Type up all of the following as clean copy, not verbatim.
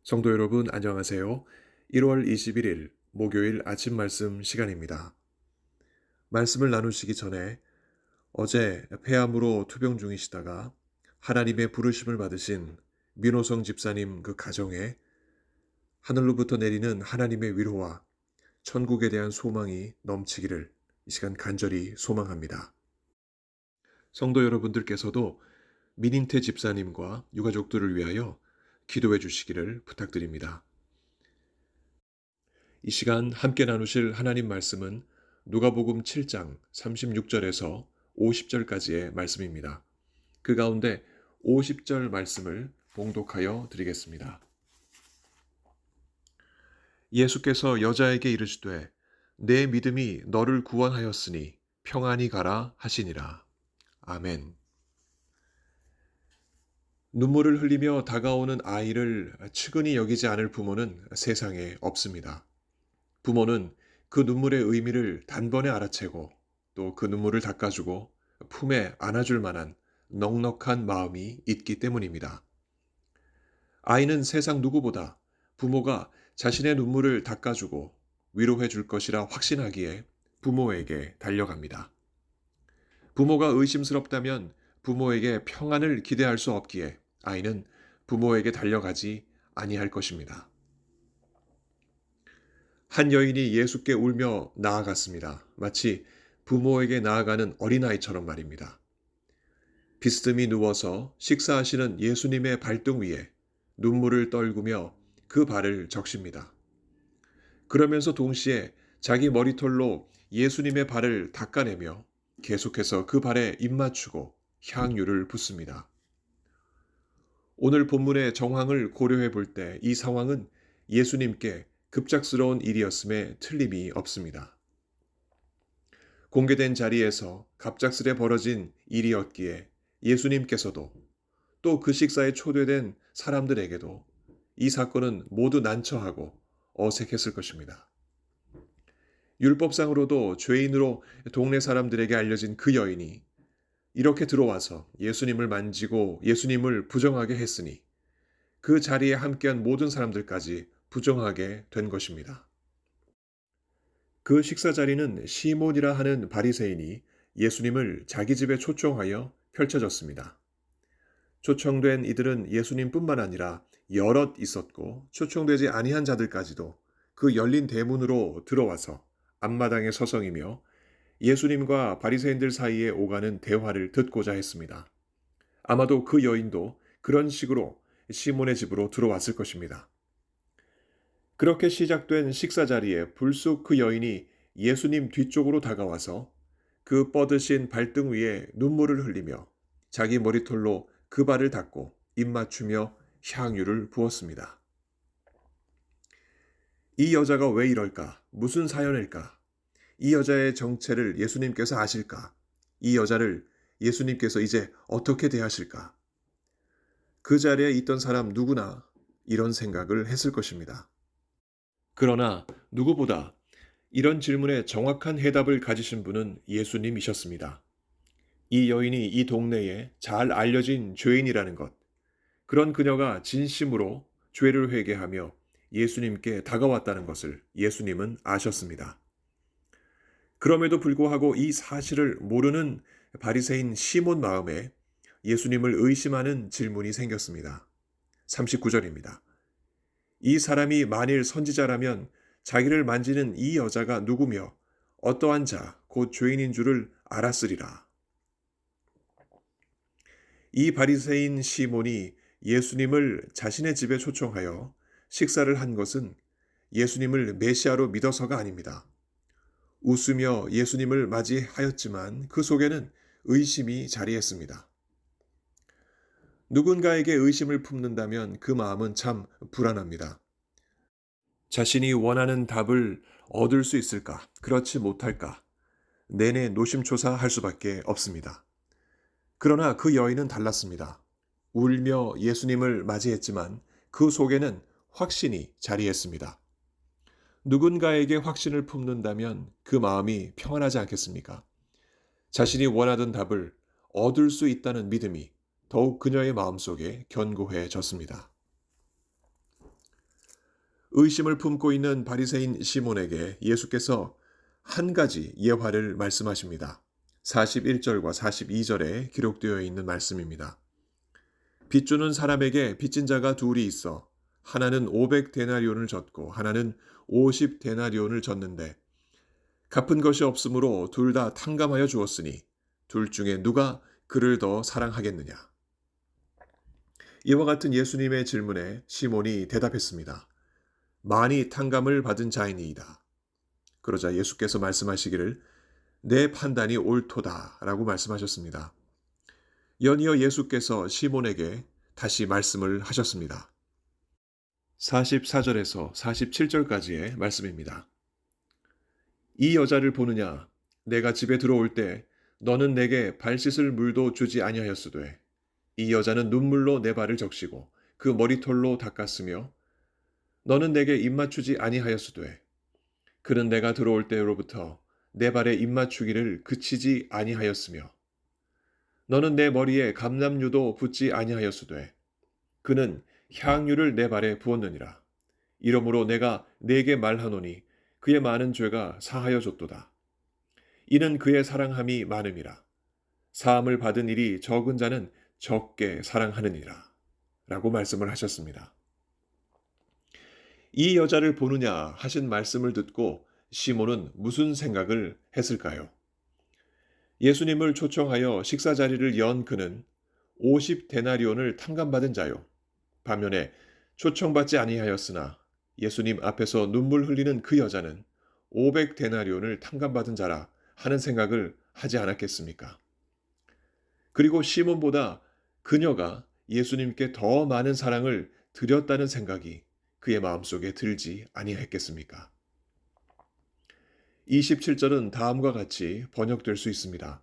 성도 여러분, 안녕하세요. 1월 21일 목요일 아침 말씀 시간입니다. 말씀을 나누시기 전에 어제 폐암으로 투병 중이시다가 하나님의 부르심을 받으신 민호성 집사님 그 가정에 하늘로부터 내리는 하나님의 위로와 천국에 대한 소망이 넘치기를 이 시간 간절히 소망합니다. 성도 여러분들께서도 민인태 집사님과 유가족들을 위하여 기도해 주시기를 부탁드립니다. 이 시간 함께 나누실 하나님 말씀은 누가복음 7장 36절에서 50절까지의 말씀입니다. 그 가운데 50절 말씀을 봉독하여 드리겠습니다. 예수께서 여자에게 이르시되 내 믿음이 너를 구원하였으니 평안히 가라 하시니라. 아멘. 눈물을 흘리며 다가오는 아이를 측은히 여기지 않을 부모는 세상에 없습니다. 부모는 그 눈물의 의미를 단번에 알아채고 또 그 눈물을 닦아주고 품에 안아줄 만한 넉넉한 마음이 있기 때문입니다. 아이는 세상 누구보다 부모가 자신의 눈물을 닦아주고 위로해 줄 것이라 확신하기에 부모에게 달려갑니다. 부모가 의심스럽다면 부모에게 평안을 기대할 수 없기에 아이는 부모에게 달려가지 아니할 것입니다. 한 여인이 예수께 울며 나아갔습니다. 마치 부모에게 나아가는 어린아이처럼 말입니다. 비스듬히 누워서 식사하시는 예수님의 발등 위에 눈물을 떨구며 그 발을 적십니다. 그러면서 동시에 자기 머리털로 예수님의 발을 닦아내며 계속해서 그 발에 입맞추고 향유를 붓습니다. 오늘 본문의 정황을 고려해 볼 때 이 상황은 예수님께 급작스러운 일이었음에 틀림이 없습니다. 공개된 자리에서 갑작스레 벌어진 일이었기에 예수님께서도 또 그 식사에 초대된 사람들에게도 이 사건은 모두 난처하고 어색했을 것입니다. 율법상으로도 죄인으로 동네 사람들에게 알려진 그 여인이 이렇게 들어와서 예수님을 만지고 예수님을 부정하게 했으니 그 자리에 함께한 모든 사람들까지 부정하게 된 것입니다. 그 식사 자리는 시몬이라 하는 바리새인이 예수님을 자기 집에 초청하여 펼쳐졌습니다. 초청된 이들은 예수님뿐만 아니라 여럿 있었고 초청되지 아니한 자들까지도 그 열린 대문으로 들어와서 앞마당에 서성이며 예수님과 바리새인들 사이에 오가는 대화를 듣고자 했습니다. 아마도 그 여인도 그런 식으로 시몬의 집으로 들어왔을 것입니다. 그렇게 시작된 식사 자리에 불쑥 그 여인이 예수님 뒤쪽으로 다가와서 그 뻗으신 발등 위에 눈물을 흘리며 자기 머리털로 그 발을 닦고 입맞추며 향유를 부었습니다. 이 여자가 왜 이럴까? 무슨 사연일까? 이 여자의 정체를 예수님께서 아실까? 이 여자를 예수님께서 이제 어떻게 대하실까? 그 자리에 있던 사람 누구나 이런 생각을 했을 것입니다. 그러나 누구보다 이런 질문에 정확한 해답을 가지신 분은 예수님이셨습니다. 이 여인이 이 동네에 잘 알려진 죄인이라는 것, 그런 그녀가 진심으로 죄를 회개하며 예수님께 다가왔다는 것을 예수님은 아셨습니다. 그럼에도 불구하고 이 사실을 모르는 바리새인 시몬 마음에 예수님을 의심하는 질문이 생겼습니다. 39절입니다. 이 사람이 만일 선지자라면 자기를 만지는 이 여자가 누구며 어떠한 자, 곧 죄인인 줄을 알았으리라. 이 바리새인 시몬이 예수님을 자신의 집에 초청하여 식사를 한 것은 예수님을 메시아로 믿어서가 아닙니다. 웃으며 예수님을 맞이하였지만 그 속에는 의심이 자리했습니다. 누군가에게 의심을 품는다면 그 마음은 참 불안합니다. 자신이 원하는 답을 얻을 수 있을까? 그렇지 못할까? 내내 노심초사할 수밖에 없습니다. 그러나 그 여인은 달랐습니다. 울며 예수님을 맞이했지만 그 속에는 확신이 자리했습니다. 누군가에게 확신을 품는다면 그 마음이 평안하지 않겠습니까? 자신이 원하던 답을 얻을 수 있다는 믿음이 더욱 그녀의 마음속에 견고해졌습니다. 의심을 품고 있는 바리새인 시몬에게 예수께서 한 가지 예화를 말씀하십니다. 41절과 42절에 기록되어 있는 말씀입니다. 빚주는 사람에게 빚진 자가 둘이 있어 하나는 500데나리온을 졌고 하나는 50데나리온을 졌는데 갚은 것이 없으므로 둘 다 탕감하여 주었으니 둘 중에 누가 그를 더 사랑하겠느냐. 이와 같은 예수님의 질문에 시몬이 대답했습니다. 많이 탕감을 받은 자이니이다. 그러자 예수께서 말씀하시기를 내 판단이 옳도다 라고 말씀하셨습니다. 연이어 예수께서 시몬에게 다시 말씀을 하셨습니다. 44절에서 47절까지의 말씀입니다. 이 여자를 보느냐? 내가 집에 들어올 때 너는 내게 발 씻을 물도 주지 아니하였으되 이 여자는 눈물로 내 발을 적시고 그 머리털로 닦았으며 너는 내게 입맞추지 아니하였으되 그는 내가 들어올 때로부터 내 발에 입맞추기를 그치지 아니하였으며 너는 내 머리에 감람유도 붓지 아니하였으되 그는 향유를 내 발에 부었느니라. 이러므로 내가 네게 말하노니 그의 많은 죄가 사하여 줬도다. 이는 그의 사랑함이 많음이라. 사함을 받은 일이 적은 자는 적게 사랑하느니라. 라고 말씀을 하셨습니다. 이 여자를 보느냐 하신 말씀을 듣고 시몬은 무슨 생각을 했을까요? 예수님을 초청하여 식사 자리를 연 그는 50데나리온을 탕감받은 자요. 반면에 초청받지 아니하였으나 예수님 앞에서 눈물 흘리는 그 여자는 500데나리온을 탕감받은 자라 하는 생각을 하지 않았겠습니까? 그리고 시몬보다 그녀가 예수님께 더 많은 사랑을 드렸다는 생각이 그의 마음속에 들지 아니했겠습니까? 27절은 다음과 같이 번역될 수 있습니다.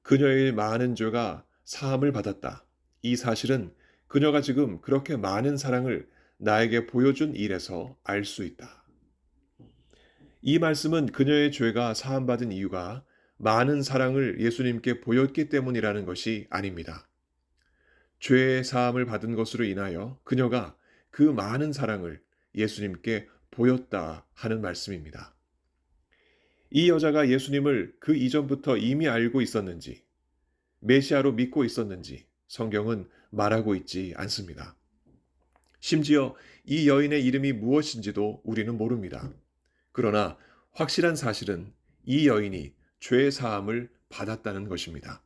그녀의 많은 죄가 사함을 받았다. 이 사실은 그녀가 지금 그렇게 많은 사랑을 나에게 보여준 일에서 알 수 있다. 이 말씀은 그녀의 죄가 사함받은 이유가 많은 사랑을 예수님께 보였기 때문이라는 것이 아닙니다. 죄의 사함을 받은 것으로 인하여 그녀가 그 많은 사랑을 예수님께 보였다 하는 말씀입니다. 이 여자가 예수님을 그 이전부터 이미 알고 있었는지, 메시아로 믿고 있었는지 성경은 말하고 있지 않습니다. 심지어 이 여인의 이름이 무엇인지도 우리는 모릅니다. 그러나 확실한 사실은 이 여인이 죄 사함을 받았다는 것입니다.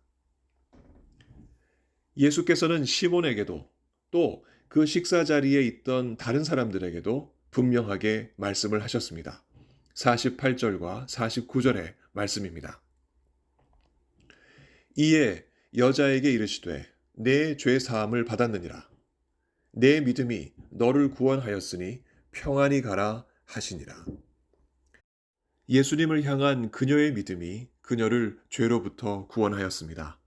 예수께서는 시몬에게도 또 그 식사 자리에 있던 다른 사람들에게도 분명하게 말씀을 하셨습니다. 48절과 49절의 말씀입니다. 이에 여자에게 이르시되 내 죄 사함을 받았느니라. 내 믿음이 너를 구원하였으니 평안히 가라 하시니라. 예수님을 향한 그녀의 믿음이 그녀를 죄로부터 구원하였습니다.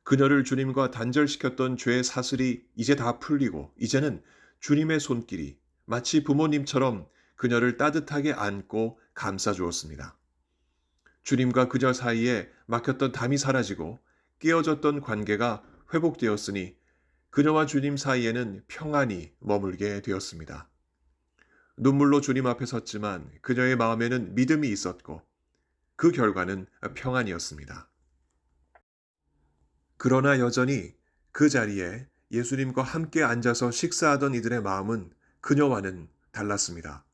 그녀를 주님과 단절시켰던 죄의 사슬이 이제 다 풀리고 이제는 주님의 손길이 마치 부모님처럼 그녀를 따뜻하게 안고 감싸주었습니다. 주님과 그녀 사이에 막혔던 담이 사라지고 깨어졌던 관계가 회복되었으니 그녀와 주님 사이에는 평안이 머물게 되었습니다. 눈물로 주님 앞에 섰지만 그녀의 마음에는 믿음이 있었고 그 결과는 평안이었습니다. 그러나 여전히 그 자리에 예수님과 함께 앉아서 식사하던 이들의 마음은 그녀와는 달랐습니다.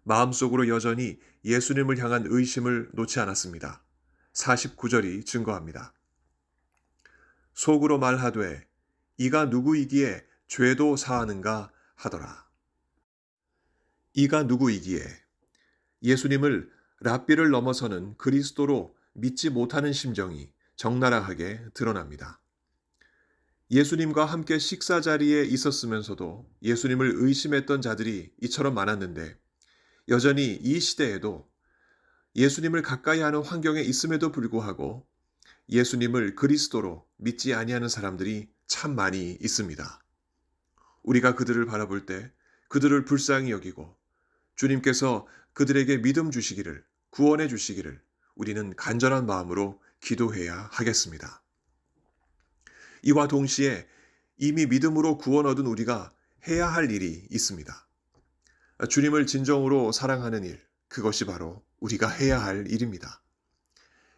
마음속으로 여전히 예수님을 향한 의심을 놓지 않았습니다. 49절이 증거합니다. 속으로 말하되 이가 누구이기에 죄도 사하는가 하더라. 이가 누구이기에 예수님을 랍비를 넘어서는 그리스도로 믿지 못하는 심정이 적나라하게 드러납니다. 예수님과 함께 식사 자리에 있었으면서도 예수님을 의심했던 자들이 이처럼 많았는데 여전히 이 시대에도 예수님을 가까이 하는 환경에 있음에도 불구하고 예수님을 그리스도로 믿지 아니하는 사람들이 참 많이 있습니다. 우리가 그들을 바라볼 때 그들을 불쌍히 여기고 주님께서 그들에게 믿음 주시기를, 구원해 주시기를 우리는 간절한 마음으로 기도해야 하겠습니다. 이와 동시에 이미 믿음으로 구원 얻은 우리가 해야 할 일이 있습니다. 주님을 진정으로 사랑하는 일, 그것이 바로 우리가 해야 할 일입니다.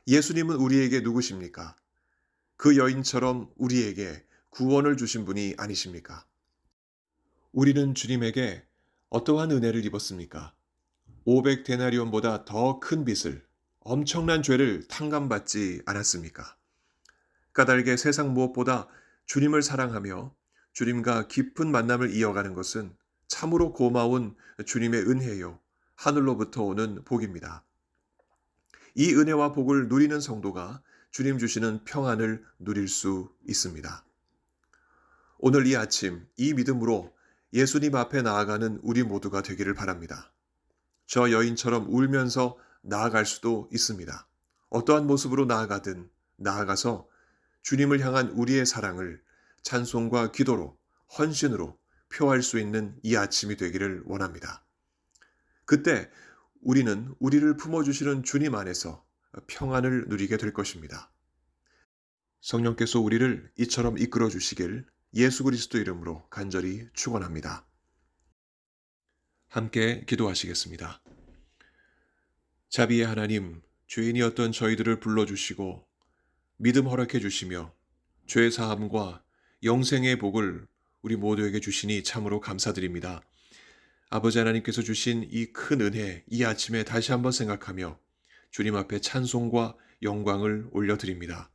예수님은 우리에게 누구십니까? 그 여인처럼 우리에게 구원을 주신 분이 아니십니까? 우리는 주님에게 어떠한 은혜를 입었습니까? 500데나리온보다 더 큰 빚을, 엄청난 죄를 탕감받지 않았습니까? 까닭에 세상 무엇보다 주님을 사랑하며 주님과 깊은 만남을 이어가는 것은 참으로 고마운 주님의 은혜요, 하늘로부터 오는 복입니다. 이 은혜와 복을 누리는 성도가 주님 주시는 평안을 누릴 수 있습니다. 오늘 이 아침 이 믿음으로 예수님 앞에 나아가는 우리 모두가 되기를 바랍니다. 저 여인처럼 울면서 나아갈 수도 있습니다. 어떠한 모습으로 나아가든 나아가서 주님을 향한 우리의 사랑을 찬송과 기도로, 헌신으로 표할 수 있는 이 아침이 되기를 원합니다. 그때 우리는 우리를 품어주시는 주님 안에서 평안을 누리게 될 것입니다. 성령께서 우리를 이처럼 이끌어 주시길 예수 그리스도 이름으로 간절히 축원합니다. 함께 기도하시겠습니다. 자비의 하나님, 죄인이었던 저희들을 불러주시고 믿음 허락해 주시며 죄 사함과 영생의 복을 우리 모두에게 주시니 참으로 감사드립니다. 아버지 하나님께서 주신 이 큰 은혜, 이 아침에 다시 한번 생각하며 주님 앞에 찬송과 영광을 올려드립니다.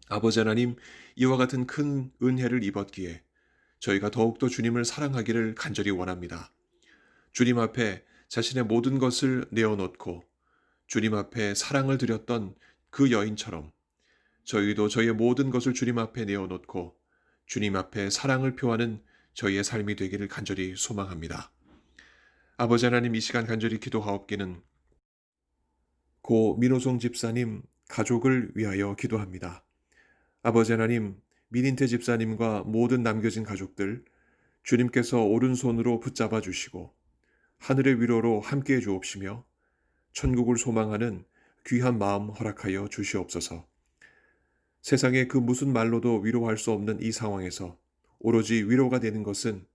아버지 하나님, 이와 같은 큰 은혜를 입었기에 저희가 더욱더 주님을 사랑하기를 간절히 원합니다. 주님 앞에 자신의 모든 것을 내어놓고 주님 앞에 사랑을 드렸던 그 여인처럼 저희도 저희의 모든 것을 주님 앞에 내어놓고 주님 앞에 사랑을 표하는 저희의 삶이 되기를 간절히 소망합니다. 아버지 하나님, 이 시간 간절히 기도하옵기는 고 민호송 집사님 가족을 위하여 기도합니다. 아버지 하나님, 민인태 집사님과 모든 남겨진 가족들 주님께서 오른손으로 붙잡아 주시고 하늘의 위로로 함께해 주옵시며 천국을 소망하는 귀한 마음 허락하여 주시옵소서. 세상의 그 무슨 말로도 위로할 수 없는 이 상황에서 오로지 위로가 되는 것은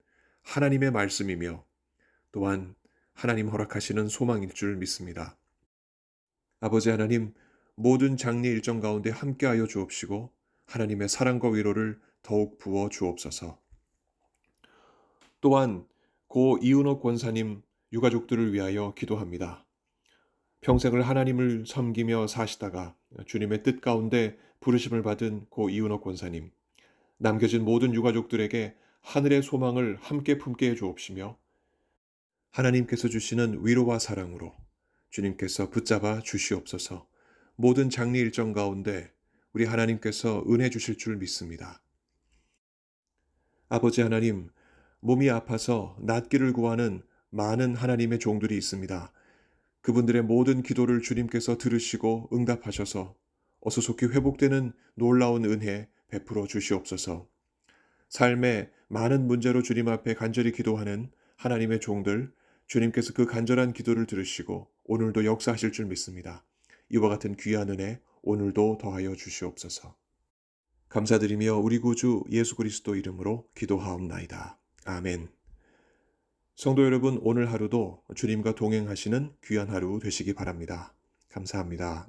하나님의 말씀이며 또한 하나님 허락하시는 소망일 줄 믿습니다. 아버지 하나님, 모든 장례 일정 가운데 함께하여 주옵시고 하나님의 사랑과 위로를 더욱 부어 주옵소서. 또한 고 이은옥 권사님 유가족들을 위하여 기도합니다. 평생을 하나님을 섬기며 사시다가 주님의 뜻 가운데 부르심을 받은 고 이은옥 권사님, 남겨진 모든 유가족들에게 하늘의 소망을 함께 품게 해 주옵시며 하나님께서 주시는 위로와 사랑으로 주님께서 붙잡아 주시옵소서. 모든 장례 일정 가운데 우리 하나님께서 은혜 주실 줄 믿습니다. 아버지 하나님, 몸이 아파서 낫기를 구하는 많은 하나님의 종들이 있습니다. 그분들의 모든 기도를 주님께서 들으시고 응답하셔서 어서 속히 회복되는 놀라운 은혜 베풀어 주시옵소서. 삶의 많은 문제로 주님 앞에 간절히 기도하는 하나님의 종들, 주님께서 그 간절한 기도를 들으시고 오늘도 역사하실 줄 믿습니다. 이와 같은 귀한 은혜 오늘도 더하여 주시옵소서. 감사드리며 우리 구주 예수 그리스도 이름으로 기도하옵나이다. 아멘. 성도 여러분, 오늘 하루도 주님과 동행하시는 귀한 하루 되시기 바랍니다. 감사합니다.